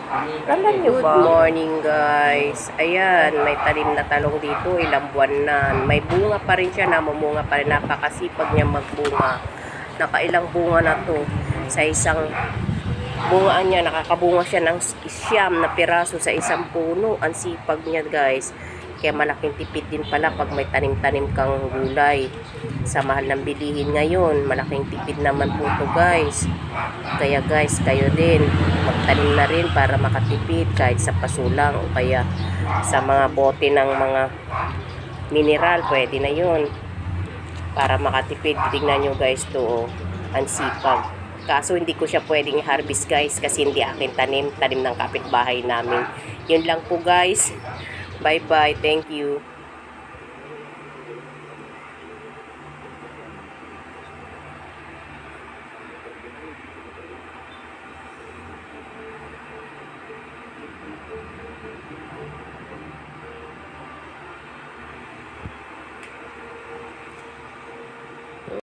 Alam nyo Good ba? morning guys. Ayan, may talim na talong dito, ilang buwan na. May bunga pa rin siya, namumunga pa rin. Napakasipag niya magbunga. Nakailang bunga na to. Sa isang bungaan niya, nakakabunga siya ng siyam na piraso sa isang puno. Ang sipag niya guys. Kaya malaking tipid din pala pag may tanim-tanim kang gulay. Sa mahal ng bilihin ngayon, malaking tipid naman po to guys. Kaya guys, kayo din, magtanim na rin para makatipid kahit sa pasulang o kaya sa mga bote ng mga mineral, pwede na yun. Para makatipid, tingnan nyo guys to, oh, ang sipag. Kaso hindi ko siya pwedeng i-harvest guys kasi hindi akin tanim ng kapitbahay namin. Yun lang po guys. Bye bye, thank you.